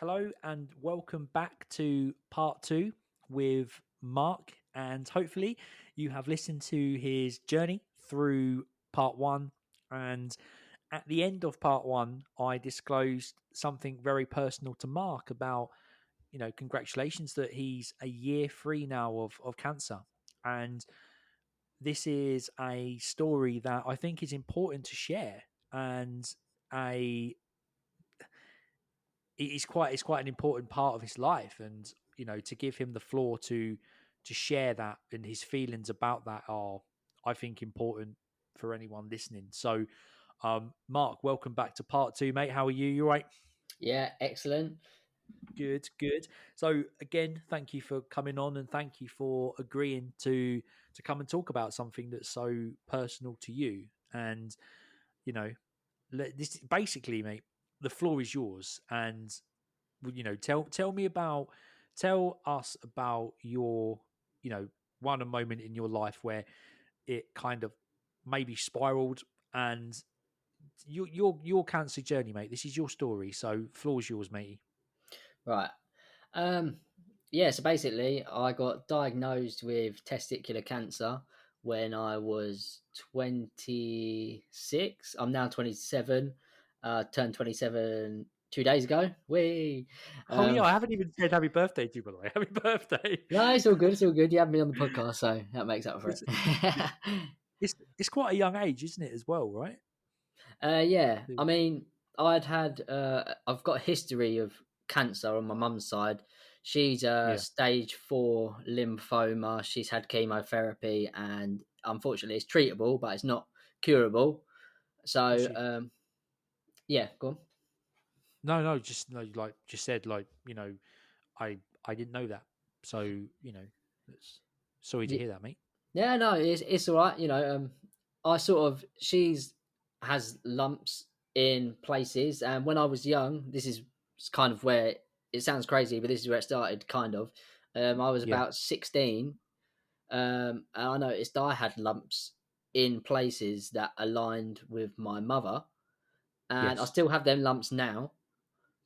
Hello and welcome back to part two with Mark. And hopefully, you have listened to his journey through part one. And at the end of part one, I disclosed something very personal to Mark about, congratulations that he's a year free now of cancer. And this is a story that I think is important to share and a it's quite an important part of his life, and to give him the floor to share that and his feelings about that are, I think, important for anyone listening. So, Mark, welcome back to part two, mate. How are you? You all right? Yeah, excellent. Good, good. So again, thank you for coming on, and thank you for agreeing to come and talk about something that's so personal to you. And you know, this basically, mate, the floor is yours. And tell us about your, one a moment in your life where it kind of maybe spiraled, and your cancer journey, mate. This is your story, so floor's yours, matey. Right. Um, yeah, so basically, I got diagnosed with testicular cancer when I was 26. I'm now 27. Turned 27 2 days ago. Wee. Oh yeah, Um, I haven't even said happy birthday to you, by the way. Happy birthday. no, it's all good. It's all good. You have me on the podcast, so that makes up for it's, it. it's quite a young age, isn't it, as well, right? Yeah, I mean, I've got a history of cancer on my mum's side. She's Yeah. stage 4 lymphoma. She's had chemotherapy, and unfortunately, it's treatable, but it's not curable. Bless So, you. yeah, go on. No, no, just no, like just said, I didn't know that. So, it's sorry to Y- hear that, mate. Yeah, no, it's all right. I sort of she's has lumps in places, and when I was young, this is kind of where it sounds crazy, but this is where it started. Kind of, I was Yeah. about 16, and I noticed I had lumps in places that aligned with my mother, and I Yes. still have them lumps now.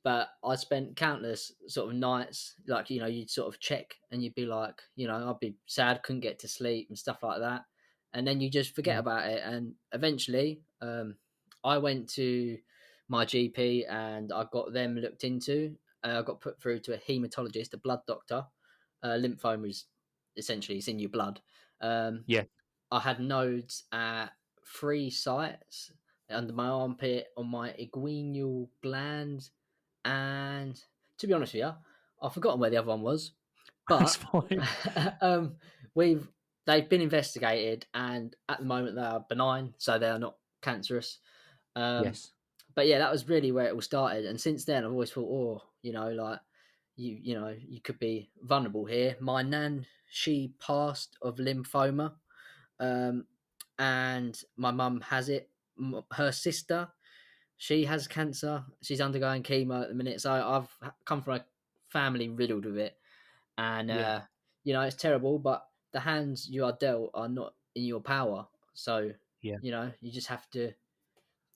But I spent countless sort of nights, like, you'd sort of check and you'd be like, I'd be sad, couldn't get to sleep and stuff like that. And then you just forget Mm. about it. And eventually, I went to my GP and I got them looked into. I got put through to a hematologist, a blood doctor. Lymphoma is essentially it's in your blood. Um, Yeah. I had nodes at 3 sites under my armpit, on my inguinal gland, and to be honest with you, I've forgotten where the other one was. That's But fine. um, we've they've been investigated, and at the moment they are benign, so they are not cancerous. Um, Yes. but yeah, that was really where it all started. And since then, I've always thought, like you could be vulnerable here. My nan, she passed of lymphoma, um, and my mum has it. Her sister, she has cancer. She's undergoing chemo at the minute. So I've come from a family riddled with it, and Yeah. it's terrible. But the hands you are dealt are not in your power. So Yeah. you just have to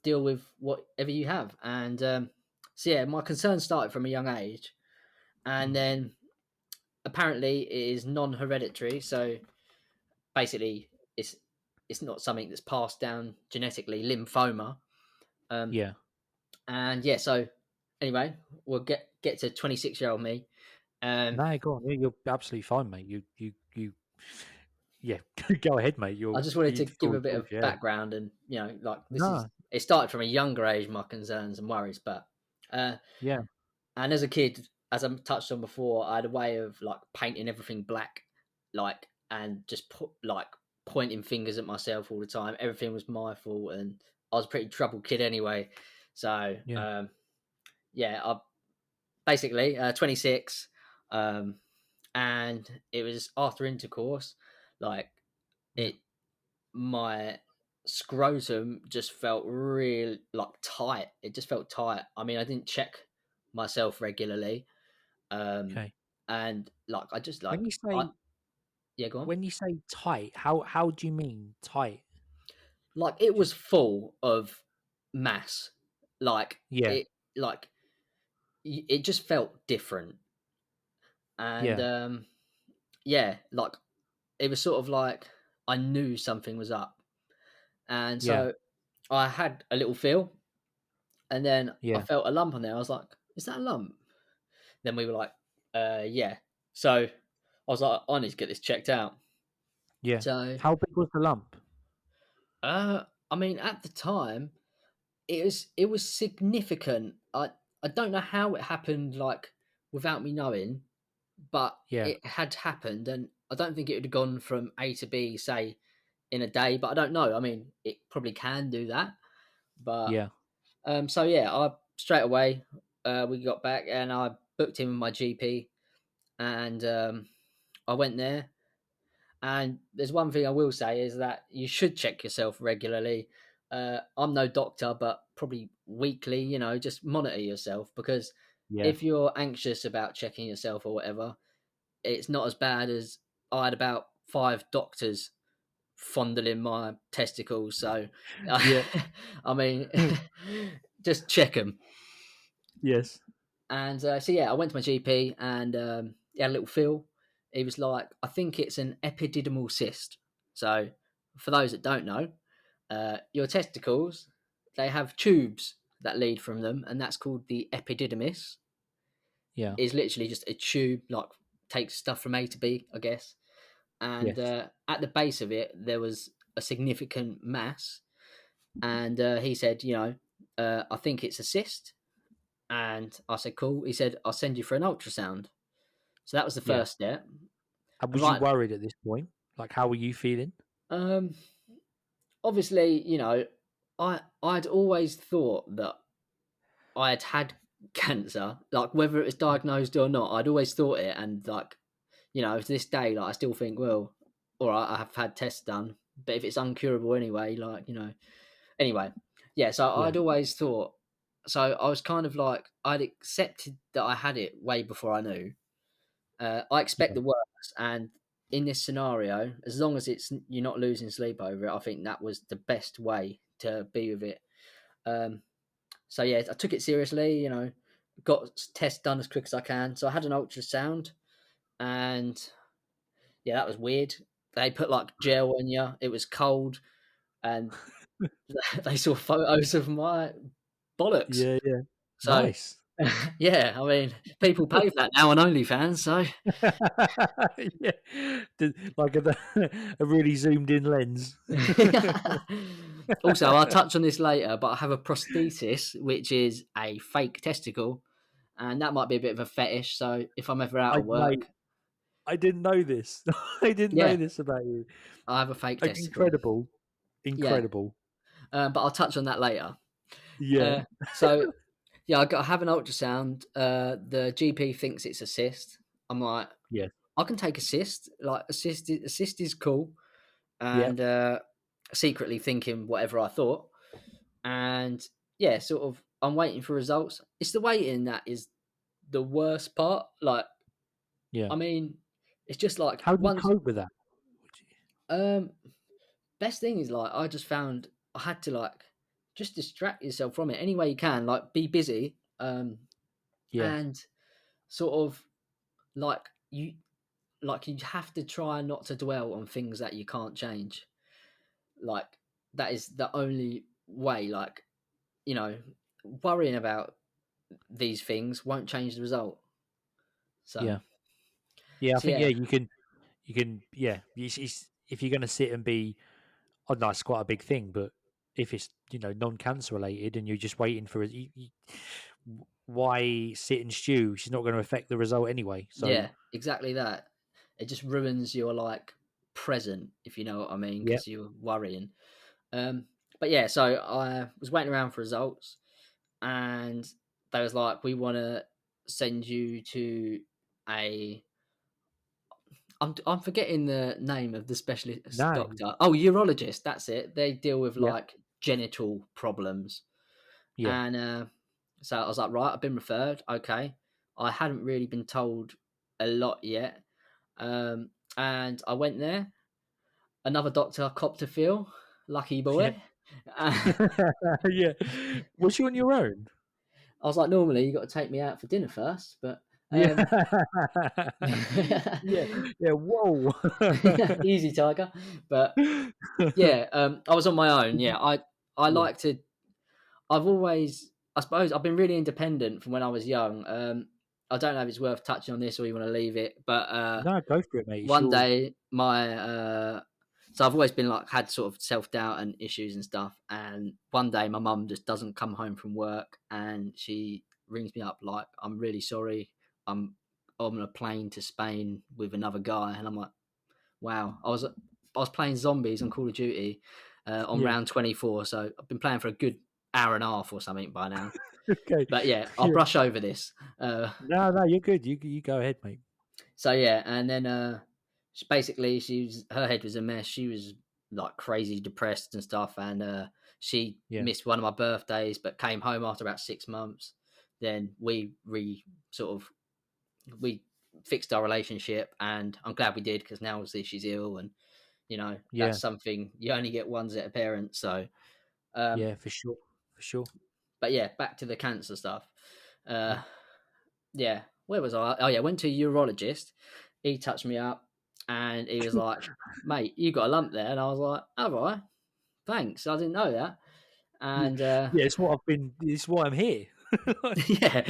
deal with whatever you have. And so yeah, my concerns started from a young age, and Mm. then apparently it is non-hereditary. So basically, it's not something that's passed down genetically. Lymphoma. Um, Yeah. and yeah, so anyway, we'll get to 26-year-old me. Um, No, go on. Yeah, you're absolutely fine, mate. Yeah. Go ahead, mate. I just wanted to The give floor a is bit yours. of Yeah. background, and like this is No. it started from a younger age, my concerns and worries. But uh, Yeah. and as a kid, as I touched on before, I had a way of like painting everything black, like, and just put like pointing fingers at myself all the time. Everything was my fault, and I was a pretty troubled kid anyway. So Yeah. yeah, I basically 26, um, and it was after intercourse, like Yeah. it my scrotum just felt real like tight. It just felt tight. I mean, I didn't check myself regularly, um, Okay. and like I just When like you I say yeah, go on. when you say tight, how do you mean tight? Like it was Just full of mass, like yeah. it like it just felt different, and Yeah. yeah, like it was sort of like I knew something was up, and Yeah. so I had a little feel, and then I Yeah. felt a lump on there. I was like, "Is that a lump?" Then we were like, yeah." So I was like, "I need to get this checked out." Yeah. So, How big was the lump? I mean, at the time, it was significant. I don't know how it happened, like without me knowing, but Yeah. it had happened, and I don't think it would have gone from A to B, say, in a day. But I don't know. I mean, it probably can do that. But Yeah. so yeah, I straight away we got back, and I booked in with my GP, and I went there. And there's one thing I will say is that you should check yourself regularly. I'm no doctor, but probably weekly, just monitor yourself, because Yeah. if you're anxious about checking yourself or whatever, it's not as bad as I had about five doctors fondling my testicles. So, Yeah. I mean, just check them. Yes. And so yeah, I went to my GP, and he had a little feel. He was like, "I think it's an epididymal cyst." So, for those that don't know, your testicles, they have tubes that lead from them, and that's called the epididymis. Yeah. Is literally just a tube, like takes stuff from A to B, I guess. And Yes. at the base of it, there was a significant mass. And he said, "I think it's a cyst." And I said, "Cool." He said, "I'll send you for an ultrasound." So that was the Yeah. first step. And And was you right, worried at this point? Like, how were you feeling? um, obviously, I'd always thought that I had had cancer, like whether it was diagnosed or not. I'd always thought it, and like, to this day, like I still think, well, all right, I have had tests done, but if it's uncurable anyway, like anyway, yeah. So Yeah. I'd always thought. So I was kind of like I'd accepted that I had it way before I knew. I expect Yeah. the worst, and in this scenario, as long as it's you're not losing sleep over it, I think that was the best way to be with it. Um, so yeah, I took it seriously. Got tests done as quick as I can. So I had an ultrasound, and yeah, that was weird. They put like gel on you. It was cold, and they saw photos of my bollocks. Yeah. Yeah. So Nice. yeah, I mean, people pay for that now on OnlyFans. So Yeah. Like a really zoomed in lens. also, I'll touch on this later, but I have a prosthesis, which is a fake testicle, and that might be a bit of a fetish. So if I'm ever out I of mate, work, I didn't know this. I didn't know yeah, this about you. I have a fake Like, testicle. incredible. Yeah, Incredible. but I'll touch on that later. Yeah. Uh, so yeah, I have an ultrasound. The GP thinks it's a cyst. I'm like, Yeah. I can take a cyst. Like a cyst is cool, Yeah. and secretly thinking whatever I thought. And yeah, sort of, I'm waiting for results. It's the waiting that is the worst part. Like, Yeah. I mean, it's just like How do you once. cope with that? Um, best thing is like I just found I had to like just distract yourself from it any way you can. Like, be busy. Yeah. And sort of like you have to try not to dwell on things that you can't change. Like, that is the only way. Like, you know, worrying about these things won't change the result. So, Yeah. Yeah. I so think, yeah, yeah, yeah. If you're going to sit and be, oh, no, it's quite a big thing, but if it's, non-cancer related and you're just waiting for it, why sit and stew? She's not going to affect the result anyway. So, yeah, exactly that. It just ruins your like present, if you know what I mean, yeah. because you're worrying. Um, but yeah, so I was waiting around for results, and they was like, "We want to send you to a." I'm forgetting the name of the specialist No. doctor. Oh, urologist. That's it. They deal with Yeah. like genital problems. Yeah. And so I was like, right, I've been referred. Okay. I hadn't really been told a lot yet. And I went there. Another doctor copped a feel. Lucky Yeah. boy. I Yeah. Was you on your own? I was like, normally you got to take me out for dinner first, but Yeah. Yeah. Yeah. Whoa. easy, tiger. But yeah, I was on my own. Yeah, I Yeah. like to. I've always, I suppose, I've been really independent from when I was young. I don't know if it's worth touching on this or you want to leave it, but No, go for it, mate. one Sure. day my so I've always been like had sort of self-doubt and issues and stuff, and one day my mum just doesn't come home from work and she rings me up like, I'm really sorry, I'm on a plane to Spain with another guy. And I'm like, wow. I was playing zombies on Call of Duty on Yeah. round 24, so I've been playing for a good hour and a half or something by now. Okay. But yeah, I'll Yeah. brush over this. No, no, you're good. You go ahead, mate. So yeah, and then basically her head was a mess. She was like crazy depressed and stuff, and she Yeah. missed one of my birthdays, but came home after about 6 months. Then sort of we fixed our relationship, and I'm glad we did because now obviously she's ill, and Yeah. that's something you only get once at a parent. So, um, Yeah, for sure. For sure. but yeah, back to the cancer stuff. Uh, Yeah. yeah, where was I? Oh yeah, went to a urologist. He touched me up and he was like, "Mate, you got a lump there," and I was like, "Have I? Thanks, I didn't know that." Yeah. And Yeah, it's what I've been. It's why I'm here. yeah,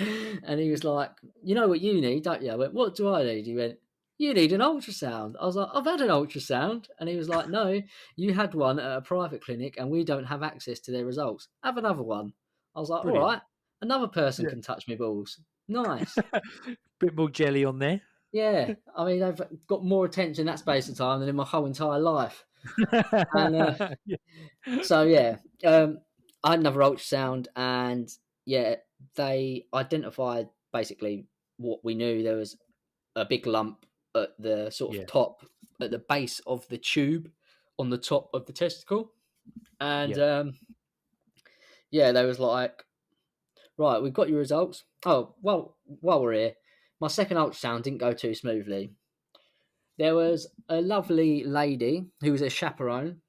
and he was like, "You know what you need, don't you?" I went, "What do I need?" He went, "You need an ultrasound." I was like, "I've had an ultrasound," and he was like, "No, you had one at a private clinic, and we don't have access to their results. Have another one." I was like, "All Brilliant. right, another person Yeah. can touch me balls. Nice." Bit more jelly on there. Yeah, I mean, I've got more attention in that space of time than in my whole entire life. And Yeah. so, yeah, I had another ultrasound, and yeah, they identified basically what we knew. There was a big lump at the sort of Yeah. top, at the base of the tube on the top of the testicle. And Yeah. yeah, they was like, right, we've got your results. Oh, well, while we're here, my second ultrasound didn't go too smoothly. There was a lovely lady who was a chaperone.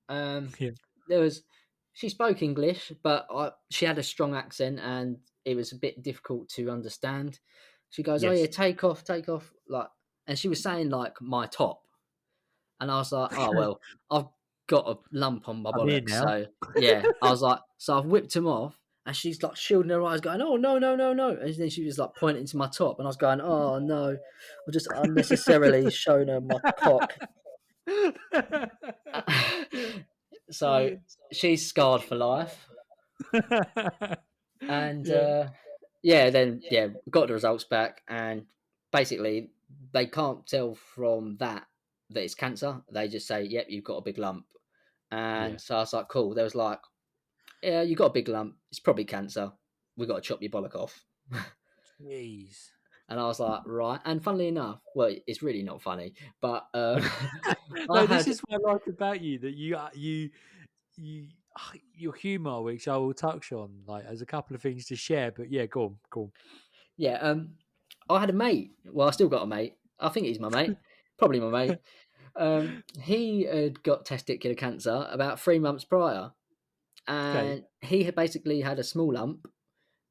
Um, Yeah. there was she spoke English, but she had a strong accent, and it was a bit difficult to understand. She goes, "Oh yeah, Yes. take off," like, and she was saying like my top, and I was like, "Oh well, I've got a lump on my I'm here bollocks," now. so yeah, I was like, so I've whipped him off. And she's like shielding her eyes, going, "Oh no, no, no, no!" And then she was like pointing to my top, and I was going, "Oh no!" I just unnecessarily shown her my cock. Yeah. So Brilliant. she's scarred for life. And Yeah. yeah, then yeah, got the results back, and basically they can't tell from that it's cancer. They just say, "Yep, you've got a big lump." Yeah. And so I was like, "Cool." There was like, "Yeah, you got a big lump. It's probably cancer. We got to chop your bollock off." Jeez. And I was like, "Right." And funnily enough, well, it's really not funny, but I No, this had is what I like about you, that you your humour, which I will touch on, like as a couple of things to share. But yeah, go on. yeah, I had a mate. Well, I still got a mate. I think he's my mate. Probably my mate. He had got testicular cancer about 3 months prior, Okay. and he had basically had a small lump,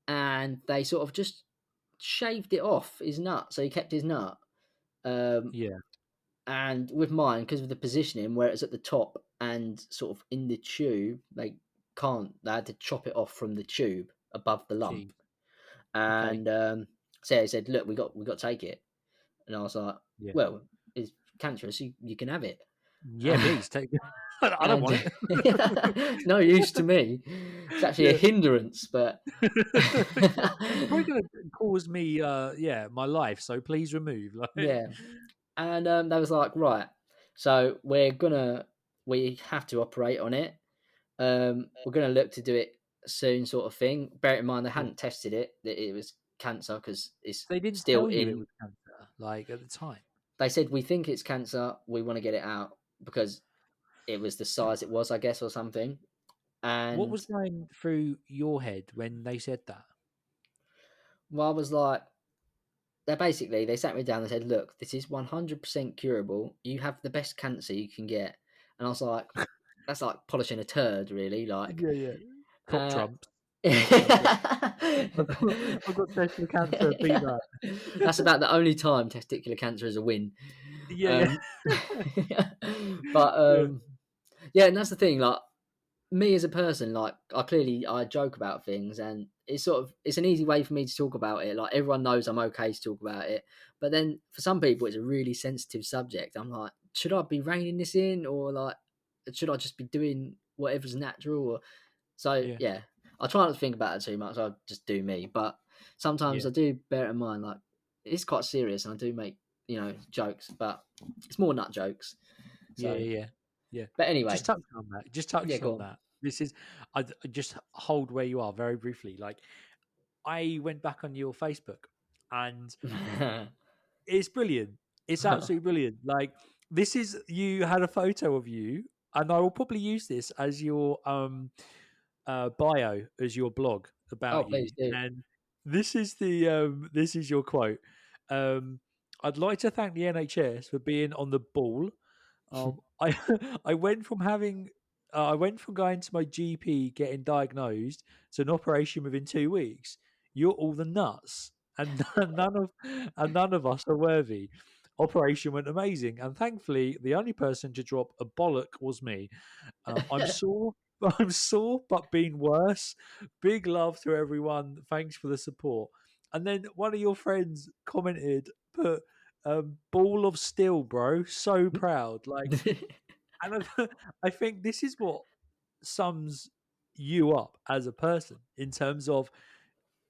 and they sort of just shaved it off his nut, so he kept his nut. Um, Yeah. and with mine, because of the positioning where it's at the top and sort of in the tube, they can't. They had to chop it off from the tube above the lump, Gee. Okay. and so he said, "Look, we got to take it." And I was like, Yeah. "Well, it's cancerous. You can have it." Yeah. Please take. I don't And want it. it's no use to me. It's actually a Yeah. hindrance, but It's probably going to cause me, yeah, my life. So please remove. Like, yeah. And they was like, right, so we have to operate on it. We're gonna look to do it soon, sort of thing. Bear in mind they yeah. hadn't tested it that it was cancer because it's They didn't still tell you it in. was cancer, like at the time. They said we think it's cancer. We want to get it out because it was the size it was, I guess, or something. What And was going through your head when they said that? well, I was like, they sat me down and said, "Look, this is 100% curable. You have the best cancer you can get." And I was like, "That's like polishing a turd, really." Like, Yeah, yeah. Cop uh, trumps. I've got I've got I've got testicular cancer. Beat that. That's about the only time testicular cancer is a win. Yeah, yeah, Um, but yeah, yeah, and that's the thing. Like me as a person, like I joke about things, and it's an easy way for me to talk about it. Like everyone knows I'm okay to talk about it, but then for some people, it's a really sensitive subject. I'm like, should I be reining this in, or like, should I just be doing whatever's natural? Or so yeah, yeah, I try not to think about it too much. I just do me, but sometimes yeah, I do bear it in mind. Like it's quite serious, and I do make jokes, but it's more nut jokes. yeah, So, yeah, yeah. but anyway, Just touching on that. Just yeah, touching go on on. that. This is. I just hold where you are very briefly. Like I went back on your Facebook, and it's brilliant. It's absolutely brilliant. Like this is you had a photo of you, and I will probably use this as your bio as your blog Oh, about you. please do. And this is your quote. Um, I'd like to thank the NHS for being on the ball. I I went from going to my GP getting diagnosed to an operation within 2 weeks. You're all the nuts, and none of us are worthy. Operation went amazing, and thankfully, the only person to drop a bollock was me. I'm sore. I'm sore, but been worse. Big love to everyone. Thanks for the support. And then one of your friends commented, "Put ball of steel, bro. So proud." Like, and I think this is what sums you up as a person in terms of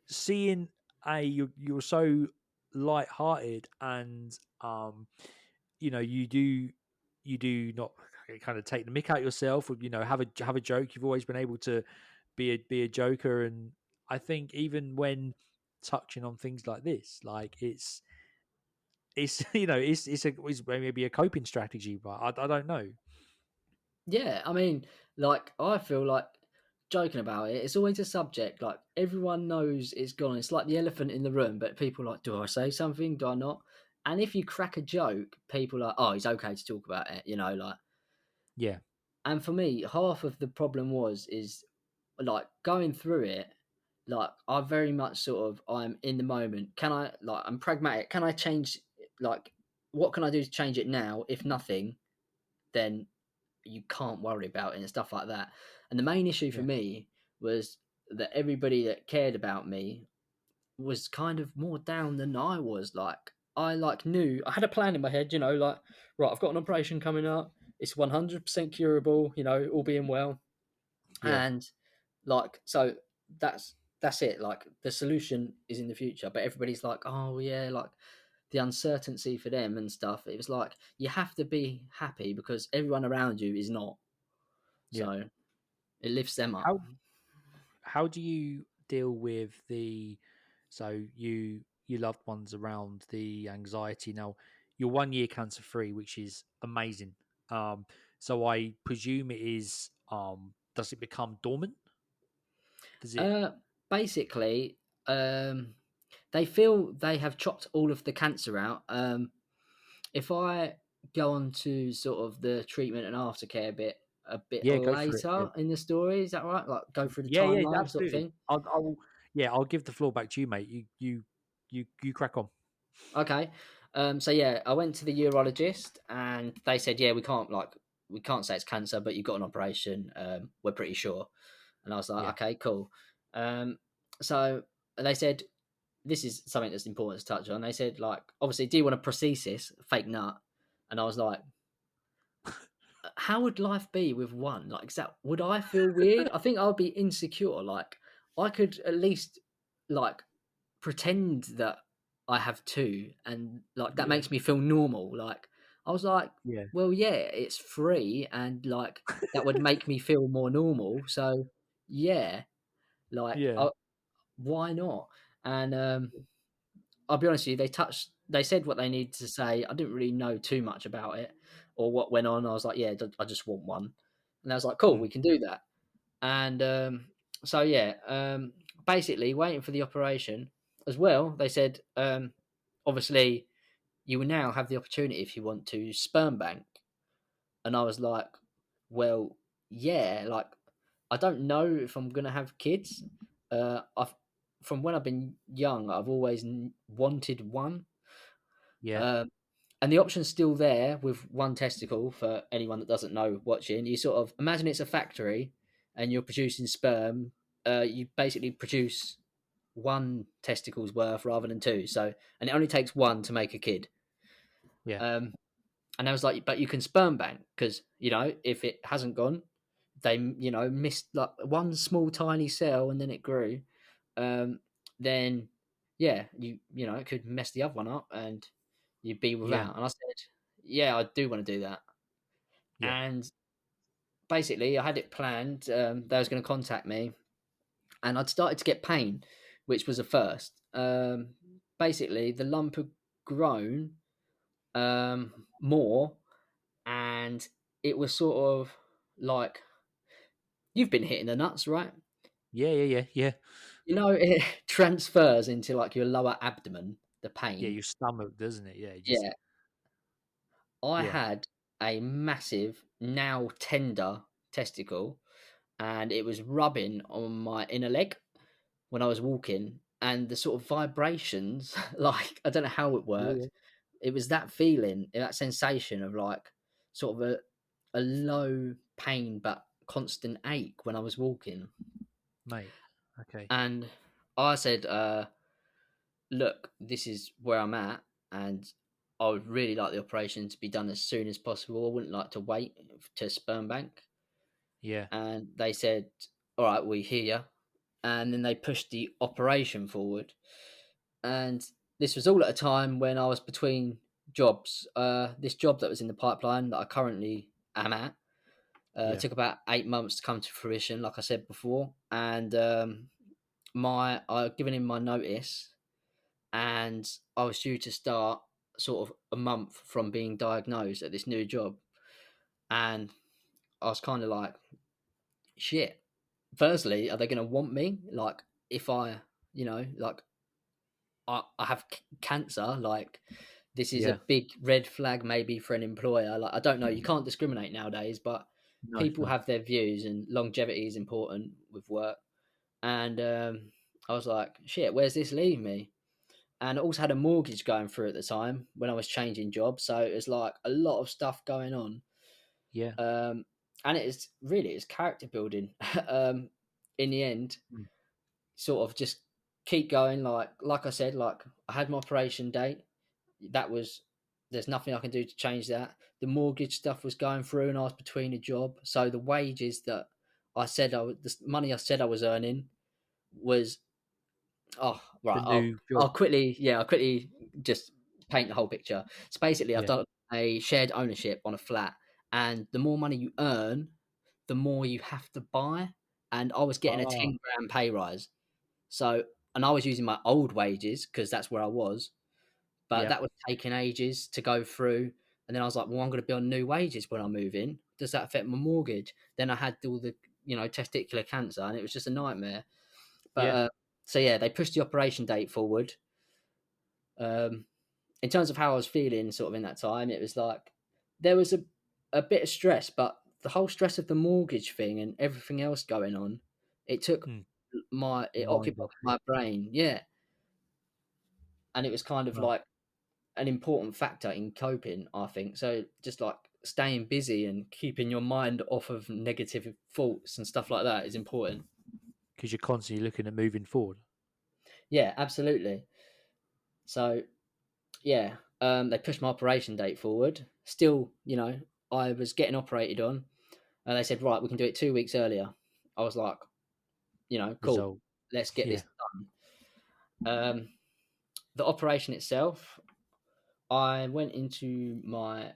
seeing you're so light-hearted and you do not kind of take the mick out yourself or have a joke. You've always been able to be a joker, and I think even when touching on things like this, like it's it's maybe a coping strategy, but I don't know. Yeah, I mean, like I feel like joking about it. It's always a subject. Like everyone knows it's gone. It's like the elephant in the room. But people are like, do I say something? Do I not? And if you crack a joke, people are, oh, it's okay to talk about it. Like. Yeah, And for me, half of the problem is like going through it. Like I very much sort of I'm in the moment. Can I like I'm pragmatic? Can I change? Like what can I do to change it now? If nothing, then you can't worry about it and stuff like that. And the main issue for yeah, me was that everybody that cared about me was kind of more down than I was. Like I knew I had a plan in my head, like right, I've got an operation coming up. It's 100% curable, all being well. yeah, And like so that's it. Like the solution is in the future, but everybody's like, oh yeah, like the uncertainty for them and stuff. It was like you have to be happy because everyone around you is not. yeah. So it lifts them up. How how do you deal with your loved ones around the anxiety now? You're 1 year cancer free, which is amazing. So I presume it is. Does it become dormant? Does it? Uh, basically, they feel they have chopped all of the cancer out. If I go on to sort of the treatment and aftercare bit a bit Yeah, go for it. Yeah, later in the story, is that right? Like go through the yeah, yeah, timeline sort of absolutely. thing. I'll yeah, I'll give the floor back to you, mate. You crack on. Okay. So yeah, I went to the urologist and they said, yeah, we can't say it's cancer, but you've got an operation. We're pretty sure. And I was like, Yeah, okay, cool. Um, so they said, this is something that's important to touch on. They said, like, obviously, do you want a prosthesis, fake nut? And I was like, how would life be with one? Like, would I feel weird? I think I'd be insecure. Like, I could at least like pretend that I have two, and like that yeah, makes me feel normal. Like, I was like, yeah, well, yeah, it's free, and like that would make me feel more normal. So, yeah, like, yeah, why not? And I'll be honest with you, they said what they needed to say. I didn't really know too much about it or what went on. I was like, yeah, I just want one. And I was like, cool, we mm, can do that. And so, yeah, basically waiting for the operation as well. They said, obviously, you will now have the opportunity if you want to sperm bank. And I was like, well, yeah, like, I don't know if I'm going to have kids. I've from when I've been young, I've always wanted one. Yeah. Um, and the option's still there with one testicle for anyone that doesn't know watching. You sort of imagine it's a factory and you're producing sperm. You basically produce one testicle's worth rather than two. So, and it only takes one to make a kid. Yeah. Um, and I was like, but you can sperm bank because, you know, if it hasn't gone, they, you know, missed like one small tiny cell and then it grew. Um, then, yeah, you know, it could mess the other one up and you'd be Yeah. without. And I said, yeah, I do want to do that. Yeah. And basically, I had it planned. They was going to contact me, and I'd started to get pain, which was a first. Basically, the lump had grown more, and it was sort of like you've been hitting the nuts, right? Yeah. Yeah. Yeah. Yeah. You know, it transfers into like your lower abdomen, the Yeah. pain. Your stomach, doesn't it? Yeah. Just Yeah, I yeah. had a massive, now tender testicle, and it was rubbing on my inner leg when I was walking, and the sort of vibrations, like I don't know how it Yeah. Yeah. worked. It was that feeling, that sensation of like sort of a low pain but constant ache when I was walking. Mate. Okay. And I said, look, this is where I'm at, and I would really like the operation to be done as soon as possible. I wouldn't like to wait to sperm bank. Yeah. And they said, all right, we hear you. And then they pushed the operation forward. And this was all at a time when I was between jobs. This job that was in the pipeline that I currently am at Yeah. took about 8 months to come to fruition, like I said before. And I given him my notice, and I was due to start sort of a month from being diagnosed at this new job. And I was kind of like, shit. Firstly, are they going to want me? Like, if I, you know, like I have cancer, like this is a Yeah. big red flag maybe for an employer. Like, I don't know, you can't discriminate nowadays, but No. people No. have their views, and longevity is important with work. And I was like, shit, where's this leaving me? And I also had a mortgage going through at the time when I was changing jobs, so it was like a lot of stuff going on. Yeah. Um, and it's character building. In the end, Mm. sort of just keep going. Like I said, like I had my operation date. That was There's nothing I can do to change that. The mortgage stuff was going through, and I was between a job, so the wages that the money I said I was earning was oh The right. new job. I'll quickly just paint the whole picture. So basically, I've Yeah. done a shared ownership on a flat, and the more money you earn, the more you have to buy. And I was getting a Ah. 10 grand pay rise. So, and I was using my old wages because that's where I was, but Yeah. that was taking ages to go through. And then I was like, well, I'm going to be on new wages when I move in. Does that affect my mortgage? Then I had all the, testicular cancer, and it was just a nightmare. But Yeah. so yeah, they pushed the operation date forward. Um, in terms of how I was feeling, sort of in that time, it was like there was a bit of stress, but the whole stress of the mortgage thing and everything else going on, it took Mm. it Mind occupied off it. my brain. Yeah, and it was kind of No. like an important factor in coping, I think. So just like staying busy and keeping your mind off of negative thoughts and stuff like that is important. Because you're constantly looking at moving forward. Yeah, absolutely. So yeah, they pushed my operation date forward. Still, I was getting operated on, and they said, right, we can do it 2 weeks earlier. I was like, cool, Result. let's get Yeah. this done. The operation itself, I went into my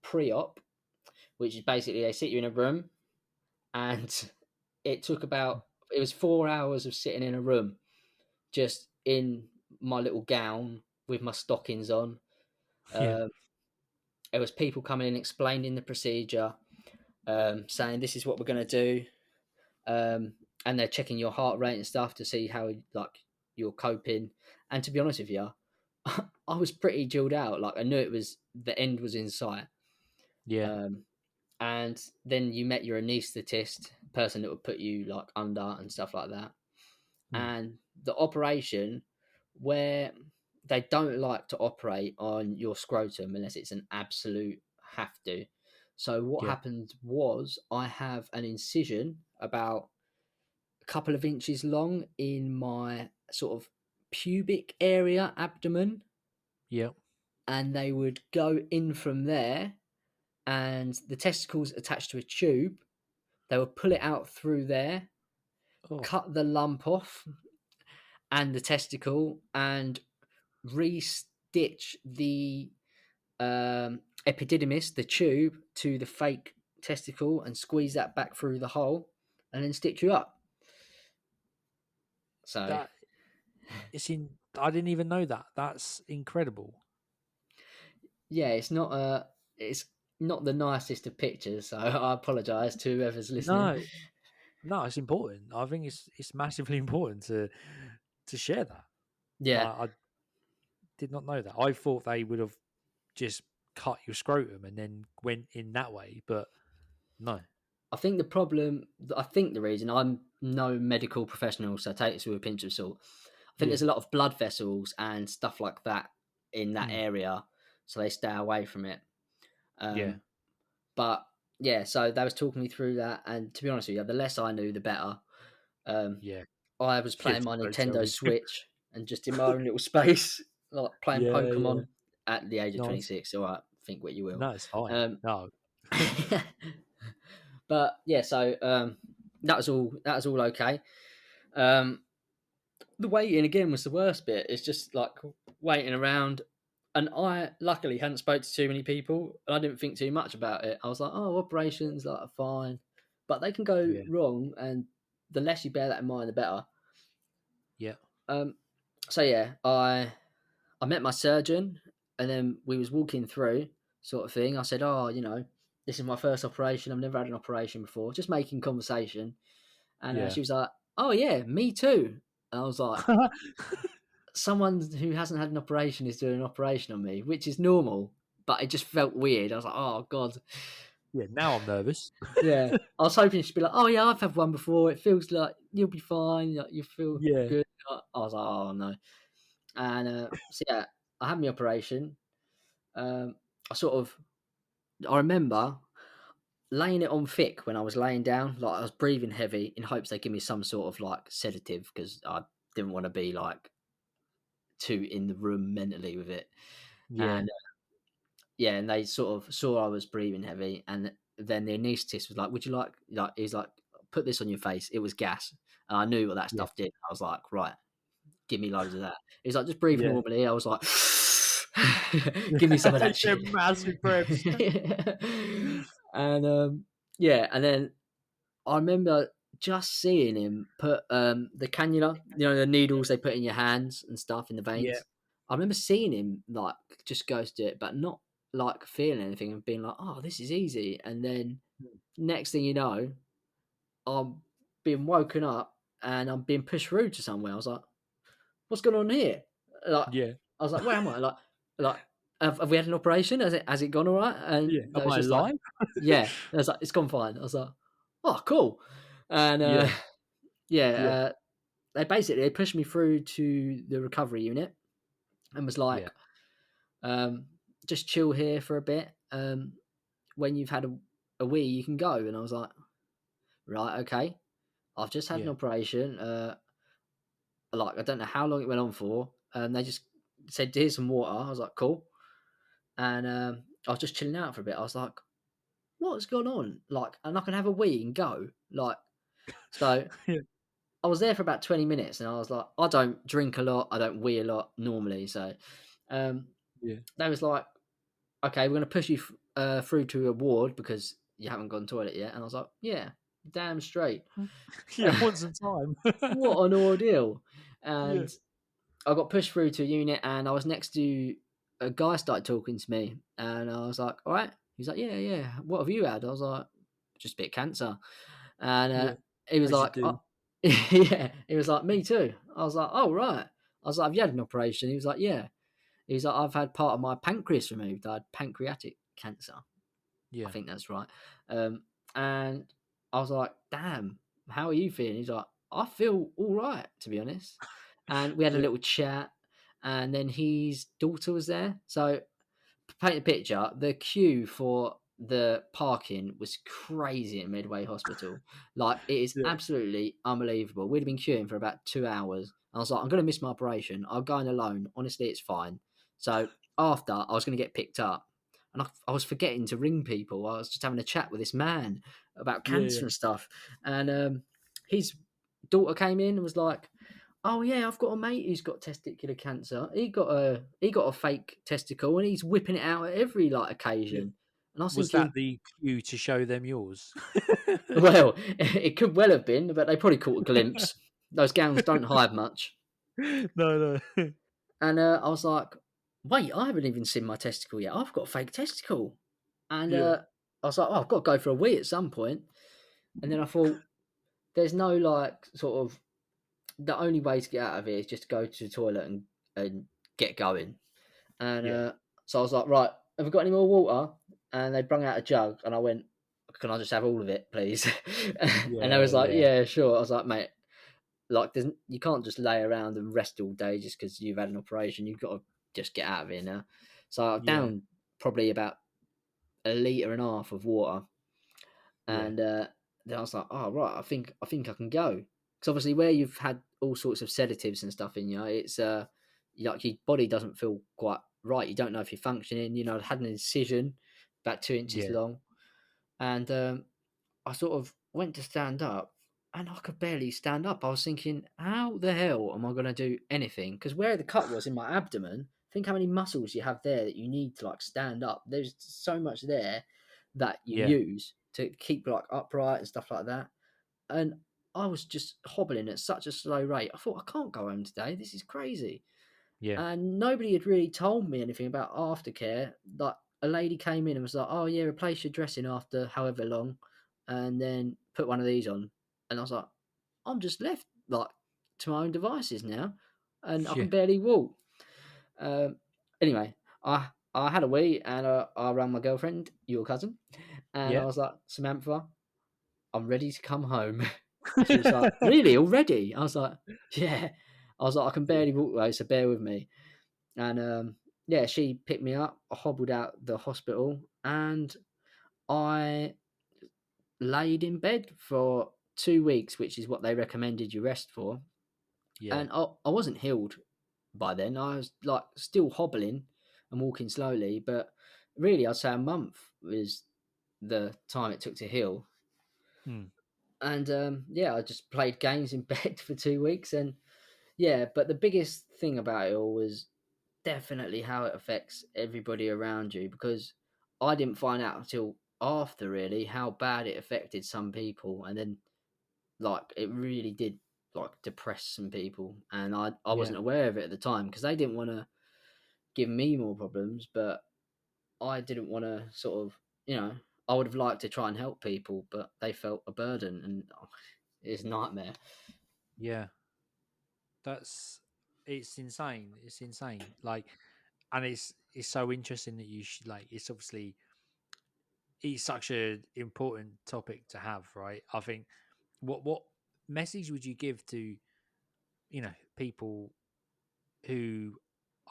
pre-op, which is basically they sit you in a room, and it was 4 hours of sitting in a room, just in my little gown with my stockings on. Yeah. Um, there was people coming in explaining the procedure, saying this is what we're going to do, um, and they're checking your heart rate and stuff to see how like you're coping. And to be honest with you, I was pretty chilled out. Like I knew the end was in sight. Yeah. Um, and then you met your anaesthetist, person that would put you like under and stuff like that. Mm. and the operation where they don't like to operate on your scrotum unless it's an absolute have to. So what Yeah. happened was I have an incision about a couple of inches long in my sort of pubic area, abdomen, Yeah. and they would go in from there, and the testicles attached to a tube. They would pull it out through there, Oh, cut the lump off and the testicle, and re-stitch the epididymis, the tube, to the fake testicle, and squeeze that back through the hole, and then stitch you up. So that it's in. I didn't even know that. That's incredible. yeah, it's not the nicest of pictures. So I apologise to whoever's listening. No, no, it's important. I think it's massively important to share that. Yeah, I did not know that. I thought they would have just cut your scrotum and then went in that way, but no. I think the reason, I'm no medical professional, so take this with a pinch of salt. I think Yeah. there's a lot of blood vessels and stuff like that in that Mm. area, so they stay away from it. Yeah. Um, but yeah, so they was talking me through that, and to be honest with you, the less I knew, the better. Um, Yeah. I was Yeah. playing my Don't tell Nintendo me. Switch and just in my own little space, like playing Yeah. Yeah. Pokemon at the age of Nice. 26. All right, think what you will. No, it's fine. Um, No. but yeah, so that was all. That was all okay. Um, the waiting again was the worst bit. It's just like waiting around, and I luckily hadn't spoke to too many people, and I didn't think too much about it. I was like, oh, operations like are fine, but they can go Yeah. wrong, and the less you bear that in mind, the better. Yeah. Um, so yeah, I met my surgeon, and then we was walking through, sort of thing. I said, oh, this is my first operation. I've never had an operation before. Just making conversation, and Yeah. she was like, oh yeah, me too. And I was like, someone who hasn't had an operation is doing an operation on me, which is normal, but it just felt weird. I was like, oh god, Yeah. Now I'm nervous. yeah. I was hoping she'd be like, oh yeah, I've had one before. It feels like you'll be fine. Like, you feel Yeah. good. I was like, oh no. And so yeah, I had my operation. Um, I sort of, I remember laying it on thick when I was laying down. Like I was breathing heavy in hopes they give me some sort of like sedative because I didn't want to be like too in the room mentally with it. Yeah. And yeah, and they sort of saw I was breathing heavy, and then the anaesthetist was like, "Would you like?" He's like, "Put this on your face." It was gas, and I knew what that Yeah. stuff did. I was like, "Right, give me loads of that." He's like, "Just breathe Yeah. normally." I was like, "Give me some of that They're shit." massive breaths. And yeah, and then I remember just seeing him put the cannula, the needles they put in your hands and stuff in the Yeah. veins. I remember seeing him like just goes to it, but not like feeling anything and being like, "Oh, this is easy." And then next thing you know, I'm being woken up and I'm being pushed through to somewhere. I was like, "What's going on here?" Like, Yeah. I was like, "Where am I?" Like, have we had an operation? Has it gone all right? And Yeah. they Am was I just like, alive? "Yeah." I was like, "It's gone fine." I was like, "Oh, cool." And Yeah. yeah, Yeah. they pushed me through to the recovery unit and was Yeah. like, just chill here for a bit. When you've had a wee, you can go. And I was like, right, okay. I've just had an Yeah. operation. Like I don't know how long it went on for. They just said, "Here's some water." I was like, "Cool," and I was just chilling out for a bit. I was like, "What's going on?" Like, and I can have a wee and go. Like, so Yeah. I was there for about 20 minutes, and I was like, I don't drink a lot, I don't wee a lot normally, so um, Yeah. they was like, "Okay, we're going to push you through to a ward because you haven't gone to the toilet yet," and I was like, "Yeah, damn straight." Yeah. Want some time? What an ordeal! Yeah. And I got pushed through to a unit, and I was next to a guy started talking to me, and I was like, "All right." He's like, "Yeah, yeah. What have you had?" I was like, "Just a bit of cancer," and Yeah. he was As you like, do. "Yeah." He was like, "Me too." I was like, "Oh right." I was like, "Have you had an operation?" He was like, "Yeah." He was like, "I've had part of my pancreas removed. I had pancreatic cancer." I Yeah. think that's right. And I was like, "Damn, how are you feeling?" He's like, I feel all right, to be honest. And we had a Yeah, little chat, and then his daughter was there. So, to paint a picture, the queue for the parking was crazy at Medway Hospital. Like, it is yeah, absolutely unbelievable. We'd have been queuing for about 2 hours. I was like, I'm going to miss my operation. I'll go in alone. Honestly, it's fine. So, after, I was going to get picked up. And I was forgetting to ring people. I was just having a chat with this man about yeah, yeah, cancer and stuff. And his daughter came in and was like, "Oh yeah, I've got a mate who's got testicular cancer. He got a fake testicle and he's whipping it out at every like yeah. occasion." And I was Was that thinking, the cue to show them yours? well, it could well have been, but they probably caught a glimpse. Those gowns don't hide much. No, no. And I was like, "Wait, I haven't even seen my testicle yet. I've got a fake testicle." And Yeah, I was like, "Oh, I've got to go for a wee at some point." And then I thought, "There's no like sort of the only way to get out of it is just to go to the toilet and get going." And yeah, so I was like, right, have we got any more water? And they brung out a jug, and I went, can I just have all of it, please? And I yeah, was like, yeah, yeah, sure. I was like, mate, like, you can't just lay around and rest all day just because you've had an operation. You've got to just get out of here now. So I yeah, downed probably about a litre and a half of water, yeah, and then I was like, oh right, I think I can go, because obviously where you've had all sorts of sedatives and stuff in you, it's like your body doesn't feel quite right. You don't know if you're functioning. You know, I had an incision about 2 inches yeah, long, and I sort of went to stand up, and I could barely stand up. I was thinking, how the hell am I going to do anything? Because where the cut was in my abdomen, think how many muscles you have there that you need to like stand up. There's so much there that you yeah, use to keep like upright and stuff like that. And I was just hobbling at such a slow rate. I thought, I can't go home today. This is crazy. yeah, And nobody had really told me anything about aftercare. Like, a lady came in and was like, "Oh yeah, replace your dressing after however long, and then put one of these on." And I was like, "I'm just left like to my own devices now, and I yeah, can barely walk." Um, anyway, I had a wee, and I rang my girlfriend, your cousin, and I yeah. was like, "Samantha, I'm ready to come home." She was like, "Really, already?" I was like, "Yeah." I was like, "I can Yeah, barely walk though, so bear with me." And yeah, she picked me up. I hobbled out the hospital, and I laid in bed for 2 weeks, which is what they recommended you rest for. yeah, And I wasn't healed by then. I was like still hobbling and walking slowly, but really, I'd say a month was the time it took to heal. mm, And yeah, I just played games in bed for 2 weeks, and yeah. But the biggest thing about it all was definitely how it affects everybody around you, because I didn't find out until after really how bad it affected some people, and then like it really did like depress some people, and I yeah, wasn't aware of it at the time because they didn't want to give me more problems, but I didn't want to sort of, I would have liked to try and help people, but they felt a burden, and it's a nightmare. yeah. That's it's insane. It's insane. Like, and it's so interesting that you should like. It's obviously it's such an important topic to have, right? I think what message would you give to people who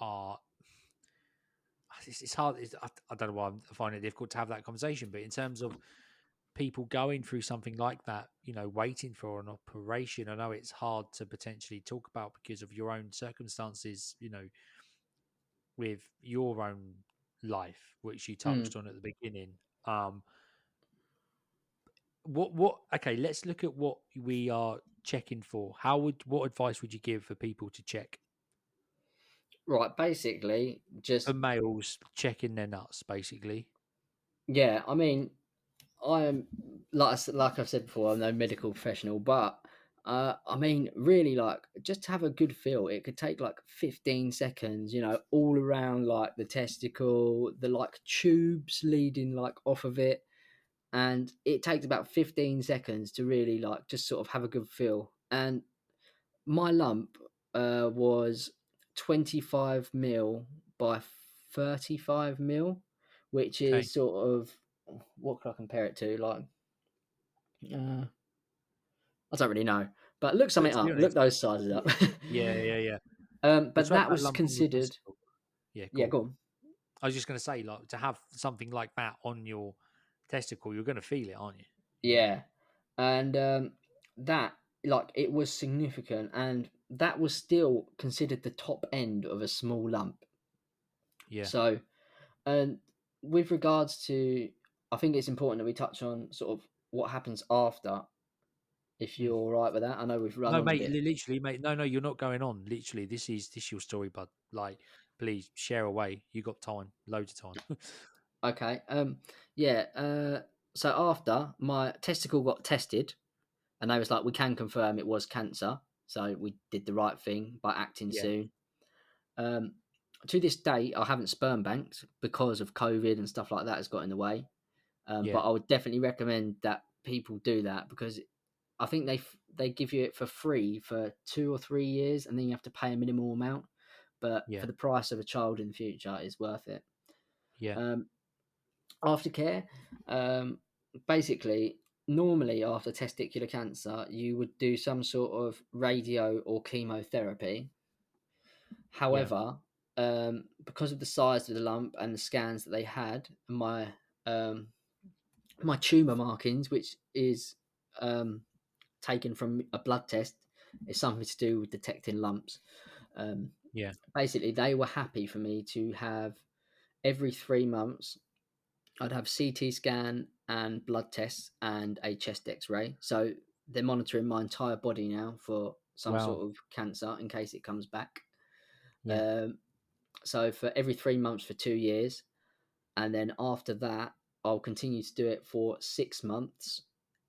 are it's hard I don't know why I find it difficult to have that conversation, but in terms of people going through something like that, waiting for an operation, I know it's hard to potentially talk about because of your own circumstances, with your own life, which you Mm. touched on at the beginning. um what okay, let's look at what we are checking for. What advice would you give for people to check, Right, basically, for just males checking their nuts, basically? yeah. I mean, I'm like I've said before, I'm no medical professional, but I mean, really, like, just to have a good feel. It could take like 15 seconds, all around like the testicle, the like tubes leading like off of it, and it takes about 15 seconds to really like just sort of have a good feel. And my lump was 25 mil by 35 mil, which Okay. is sort of, what could I compare it to? Like, I don't really know, But look But something to be up. Look honest, those sizes yeah, up. yeah. But But to have that that was lump on your considered. testicle, yeah, Yeah, go on. go on. I was just going to say, like, to have something like that on your testicle, you're going to feel it, aren't you? Yeah, and that like it was significant, and that was still considered the top end of a small lump. Yeah. So, and with regards to, I think it's important that we touch on sort of what happens after. If Mm. you're all right with that, I know we've run No, on a mate. bit. Literally, mate. No, you're not going on. Literally, this your story, bud. Like, please share away. You got time, loads of time. Okay. Yeah. So after my testicle got tested, and they was like, we can confirm it was cancer. So we did the right thing by acting Yeah, soon. Um, to this day, I haven't sperm banked because of COVID and stuff like that has got in the way. But yeah, I would definitely recommend that people do that because I think they give you it for free for 2 or 3 years, and then you have to pay a minimal amount. But yeah, for the price of a child in the future, it's worth it. yeah, Um, Aftercare, basically, normally after testicular cancer, you would do some sort of radio or chemotherapy. yeah, However, because of the size of the lump and the scans that they had, um, my tumor markings, which is um, taken from a blood test, is something to do with detecting lumps. Um, yeah, Basically, they were happy for me to have every 3 months. I'd have CT scan and blood tests and a chest X-ray. So they're monitoring my entire body now for some wow, sort of cancer in case it comes back. yeah, Um, so for every 3 months for 2 years, and then after that, I'll continue to do it for 6 months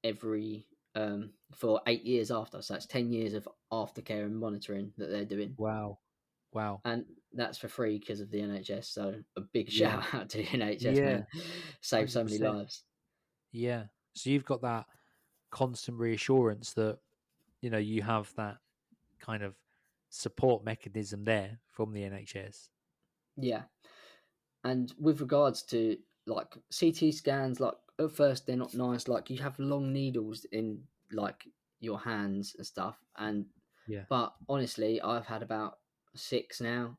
every for 8 years after. So that's 10 years of aftercare and monitoring that they're doing, wow, wow, and that's for free because of the NHS. So a big yeah, shout out to the NHS, yeah, man, saved so hundred many percent, lives. yeah. So you've got that constant reassurance that you have that kind of support mechanism there from the NHS. Yeah, and with regards to like CT scans, like at first they're not nice. Like you have long needles in like your hands and stuff, and Yeah, but honestly, I've had about six now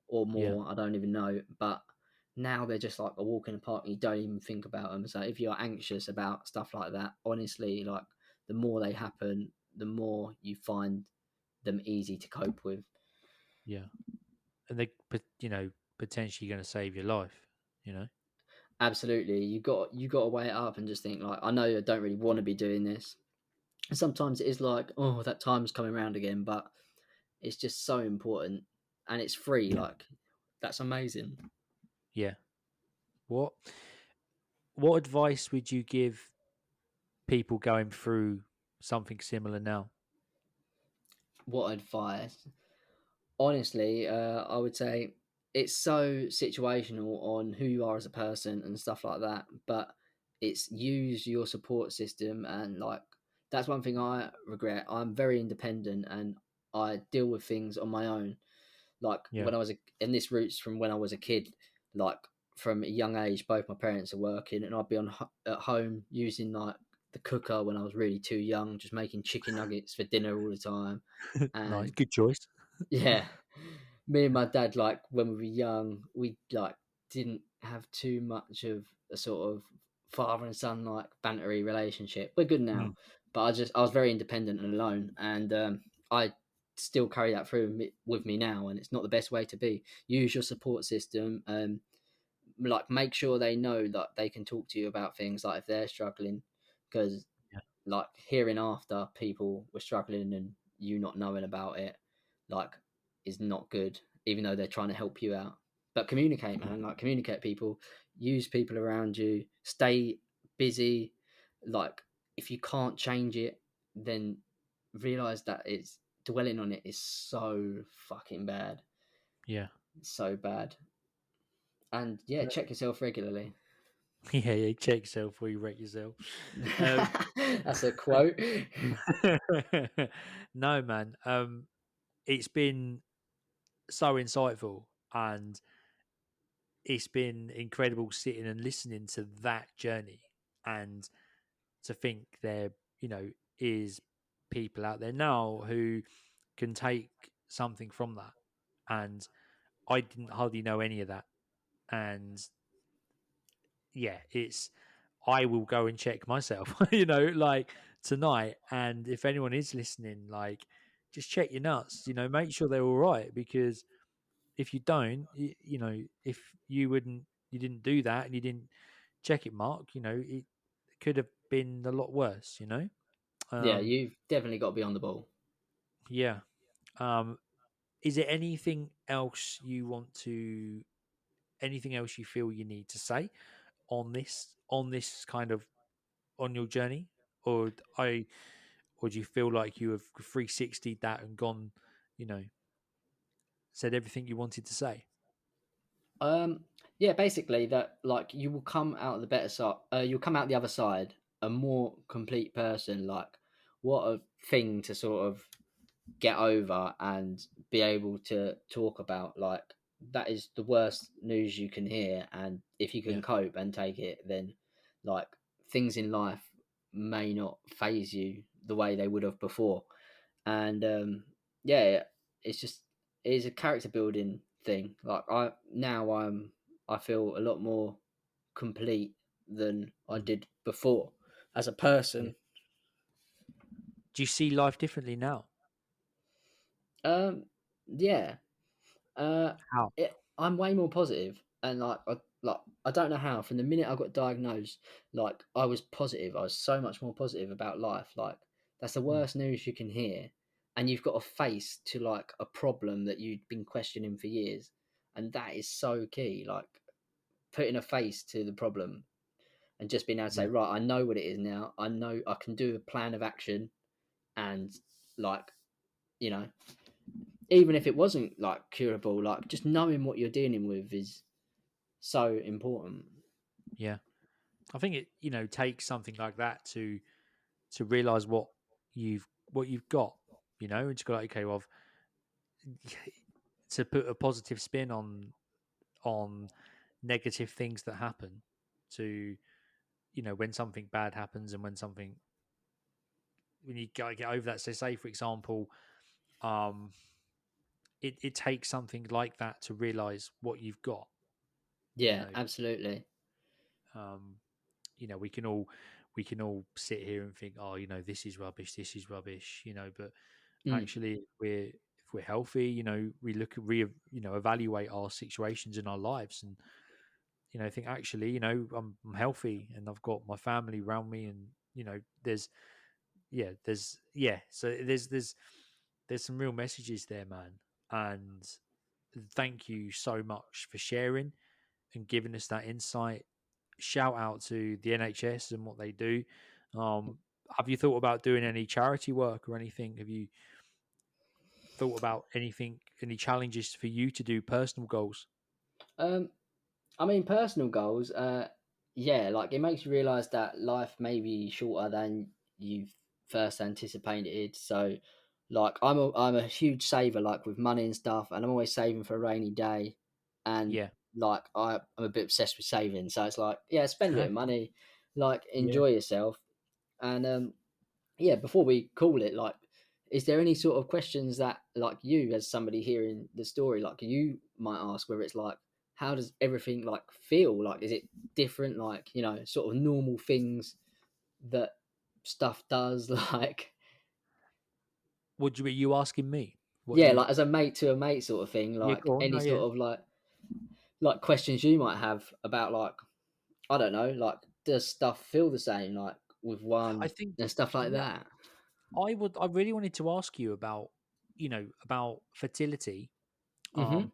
or yeah, more. I don't even know, but now they're just like a walk in the park, and you don't even think about them. So if you're anxious about stuff like that, honestly, like the more they happen, the more you find them easy to cope with. yeah. And they, potentially going to save your life. You know. Absolutely, you got to weigh it up and just think like, I know I don't really want to be doing this. And sometimes it is like, oh, that time's coming around again, but it's just so important, and it's free. Yeah, Like that's amazing. yeah. What What advice would you give people going through something similar now? What advice? Honestly, I would say it's so situational on who you are as a person and stuff like that. But it's use your support system, and like that's one thing I regret. I'm very independent and I deal with things on my own. Like Yeah, when I was and this roots from when I was a kid. Like from a young age, both my parents are working, and I'd be at home using like the cooker when I was really too young, just making chicken nuggets for dinner all the time, nice, and good choice. yeah, me and my dad, like when we were young, we like didn't have too much of a sort of father and son like bantery relationship. We're good now, Mm, but I was very independent and alone, and I still carry that through with me now, and it's not the best way to be. Use your support system, like make sure they know that they can talk to you about things like if they're struggling, because yeah, like hearing after people were struggling and you not knowing about it, like is not good, even though they're trying to help you out. But communicate, man. Like communicate people, use people around you, stay busy. Like if you can't change it, then realize that it's dwelling on it is so fucking bad. yeah, It's so bad. And yeah, check yourself regularly. yeah, yeah. Check yourself before you wreck yourself. Um, That's a quote. no, man. It's been so insightful, and it's been incredible sitting and listening to that journey, and to think there, is people out there now who can take something from that, and I didn't hardly know any of that. And yeah, it's I will go and check myself, like tonight. And if anyone is listening, like just check your nuts, make sure they're all right, because if you don't, if you didn't do that and you didn't check it, Mark, it could have been a lot worse. Yeah, Um, you've definitely got to be on the ball. yeah. Um, is there anything else you feel you need to say on this kind of on your journey, or or do you feel like you have 360'd that and gone, you know, said everything you wanted to say? Um, yeah, basically that like you will come out the better side. You'll come out the other side a more complete person. Like what a thing to sort of get over and be able to talk about. Like that is the worst news you can hear, and if you can Yeah, cope and take it, then like things in life may not phase you the way they would have before. And yeah, it's just it is a character building thing. Like I feel a lot more complete than I mm, did before as a yeah. person. Do you see life differently now? Um, yeah, uh, How? I'm way more positive, and like I don't know how. From the minute I got diagnosed, like I was positive. I was so much more positive about life. Like that's the Mm, worst news you can hear, and you've got a face to like a problem that you've been questioning for years, and that is so key. Like putting a face to the problem and just being able to say, yeah, right, I know what it is now. I know I can do a plan of action, and like you know, even if it wasn't like curable, like just knowing what you're dealing with is so important. yeah. I think it, takes something like that to realize what you've got, and just go like, okay, well, to put a positive spin on negative things that happen, to when something bad happens, and when you get over that. So say for example, um it takes something like that to realize what you've got. you Yeah, know absolutely. um we can all sit here and think, oh, this is rubbish, but Mm. actually, if we're healthy, we look at evaluate our situations in our lives, and think, actually, I'm healthy and I've got my family around me, and there's so there's some real messages there, man. And thank you so much for sharing and giving us that insight. Shout out to the NHS and what they do. Have you thought about doing any charity work or anything? Have you thought about any challenges for you to do personal goals? Um, I mean, personal goals. Yeah, like it makes you realize that life may be shorter than you first anticipated. So, like, I'm a huge saver, like with money and stuff, and I'm always saving for a rainy day. And Yeah. like, I'm a bit obsessed with saving, so it's like, yeah, spend a bit of money, like, Yeah. enjoy yourself, and yeah, before we call it, like, is there any sort of questions that, like, you as somebody hearing the story, like, you might ask, where it's like, how does everything like feel? Like, is it different? Like, sort of normal things that stuff does, like, Would you asking me what yeah, you? like as a mate to a mate sort of thing, Yeah, like go on. any No, yeah. sort of like questions you might have about like, I don't know, like does stuff feel the same, like with I one think, and stuff like yeah, that. I really wanted to ask you about fertility, Mm-hmm. um,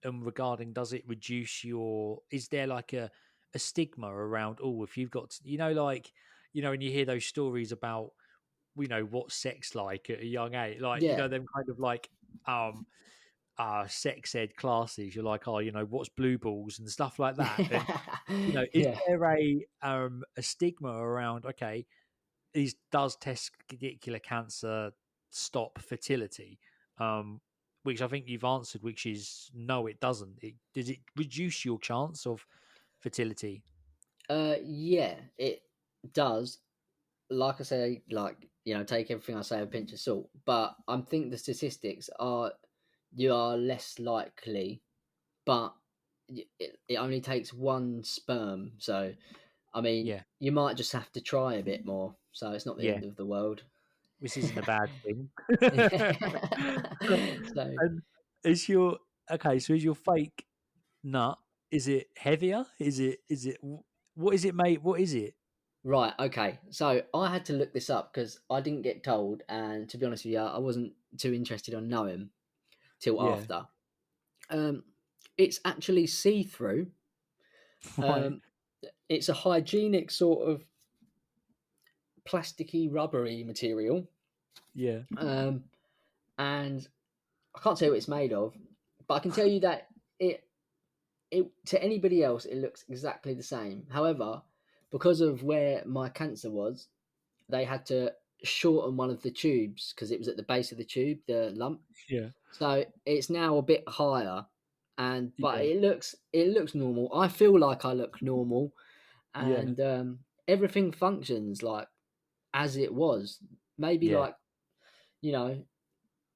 and regarding, does it reduce is there like a stigma around, oh, if you've got, like, when you hear those stories about, what sex like at a young age, like, Yeah. them kind of like, um, sex ed classes, you're like, oh, what's blue balls and stuff like that. And, is Yeah. there a stigma around, okay, does testicular cancer stop fertility? Which I think you've answered, which is no, it doesn't. Does it reduce your chance of fertility? Yeah, it does. Like I say, like take everything I say with a pinch of salt. But I think the statistics are you are less likely, but it only takes one sperm. So, I mean, Yeah, you might just have to try a bit more. So it's not the yeah. end of the world. Which isn't a bad thing. So, And is your okay? So is your fake nut? Is it heavier? What is it, mate? What is it? right, okay. So I had to look this up because I didn't get told, and to be honest with you, I wasn't too interested on knowing till Yeah, after. Um, it's actually see through. right. Um, it's a hygienic sort of plasticky, rubbery material, Yeah, um, and I can't tell you what it's made of, but I can tell you that it to anybody else it looks exactly the same. However, because of where my cancer was, they had to shorten one of the tubes because it was at the base of the tube, the lump. yeah, So it's now a bit higher, and but yeah, it looks normal. I feel like I look normal, yeah, and everything functions like as it was. Maybe yeah, like you know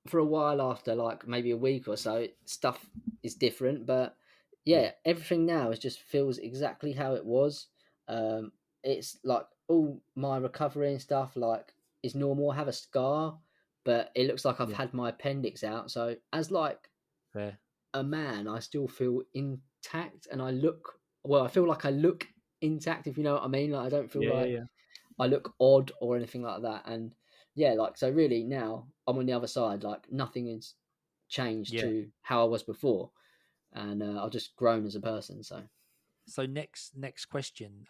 for a while after, like maybe a week or so, stuff is different. But yeah, yeah, everything now is just feels exactly how it was. Um, it's like all my recovery and stuff like is normal. I have a scar, but it looks like I've yeah. had my appendix out. So as like Fair. a man, I still feel intact, and I look well. I feel like I look intact, if you know what I mean. Like I don't feel Yeah, yeah, like yeah, I look odd or anything like that. And yeah, like so really now I'm on the other side. Like nothing has changed yeah. to how I was before, and I've just grown as a person. So So next question.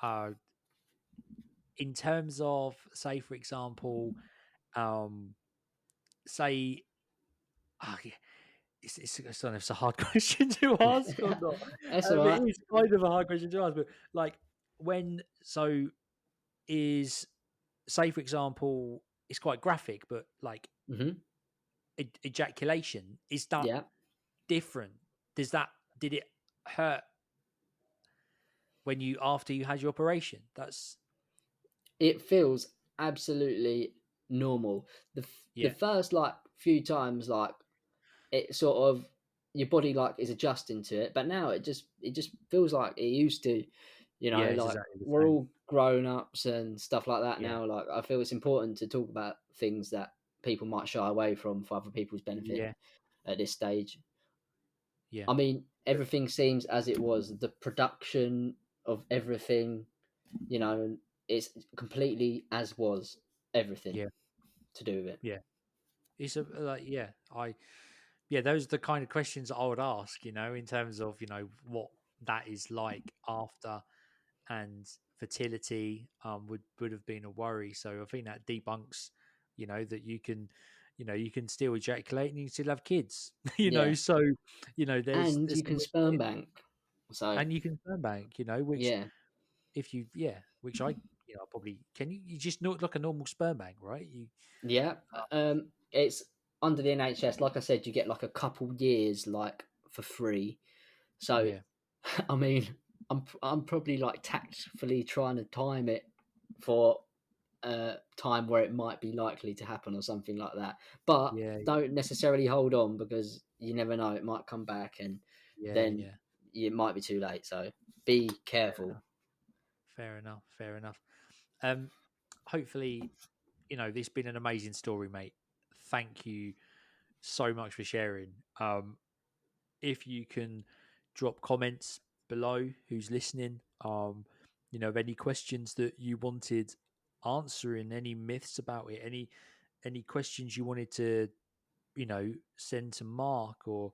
Uh, in terms of, say, for example, um, say, yeah, it's don't know if it's a hard question to ask or not. that's all It right. is kind of a hard question to ask, but like when so is say for example, it's quite graphic, but like Hmm. ejaculation is that Yeah, different? Does that did it hurt when you after you had your operation? That's it feels absolutely normal. The yeah, first like few times like it sort of your body like is adjusting to it, but now it just feels like it used to. yeah, it's Like exactly the we're same. all grown ups and stuff like that Yeah, now. Like I feel it's important to talk about things that people might shy away from for other people's benefit yeah, at this stage. yeah, I mean, everything seems as it was. The production of everything, you know, it's completely as was everything yeah, to do with it. yeah. It's a like yeah, I yeah, those are the kind of questions I would ask, in terms of, what that is like after, and fertility would have been a worry. So I think that debunks, that you can still ejaculate and you can still have kids, Yeah, so, and there's you can sperm bank. So and you can sperm bank, which yeah, if you, yeah, which I, probably can you just not like a normal sperm bank, right? yeah. It's under the NHS. Like I said, you get like a couple years like for free. So Yeah, I mean, I'm probably like tactfully trying to time it for a time where it might be likely to happen or something like that. But yeah, don't necessarily hold on because you never know; it might come back, and yeah, then yeah. it might be too late. So be Fair careful. enough. Fair enough. Fair enough. Hopefully, this has been an amazing story, mate. Thank you so much for sharing. If you can drop comments below, who's listening, of any questions that you wanted answering, any myths about it, any questions you wanted to, send to Mark, or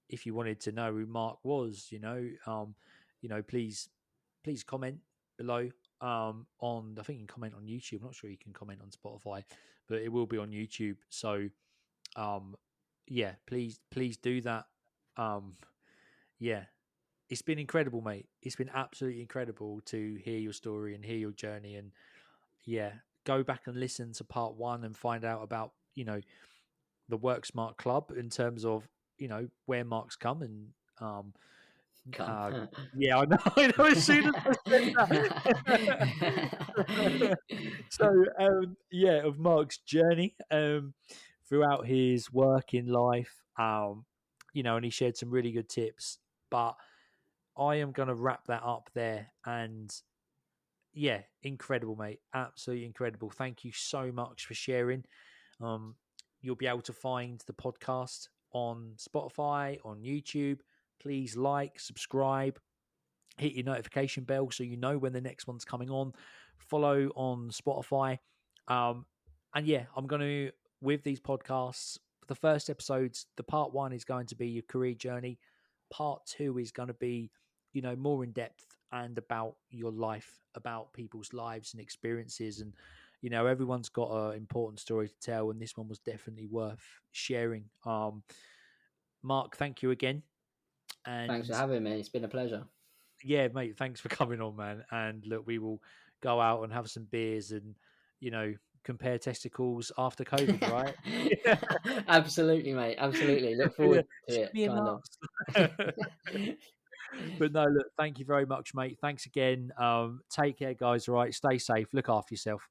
if you wanted to know who Mark was, please comment below. On I think you can comment on YouTube. I'm not sure you can comment on Spotify, but it will be on YouTube. So um, yeah, please do that. Um, yeah, it's been incredible, mate. It's been absolutely incredible to hear your story and hear your journey. And yeah, go back and listen to part one and find out about the Work Smart Club in terms of where Mark's come, and um, Come. Yeah, I know. I know. As soon as I said that. So, yeah, of Mark's journey throughout his work in life, and he shared some really good tips. But I am going to wrap that up there. And yeah, incredible, mate. Absolutely incredible. Thank you so much for sharing. Um, you'll be able to find the podcast on Spotify, on YouTube. Please like, subscribe, hit your notification bell so you know when the next one's coming on. Follow on Spotify. Um, and yeah, I'm going to, with these podcasts, the first episodes, the part one is going to be your career journey. Part two is going to be, more in depth and about your life, about people's lives and experiences. And, everyone's got an important story to tell. And this one was definitely worth sharing. Mark, thank you again. Thanks for And having me. It's been a pleasure. yeah, mate, thanks for coming on, man. And look, we will go out and have some beers and, you know, compare testicles after COVID, right? Absolutely, mate. Absolutely. Look Yeah, forward to should it, be a kind of. nuts. But no, look, thank you very much, mate. Thanks again. Take care, guys. All right, stay safe. Look after yourself.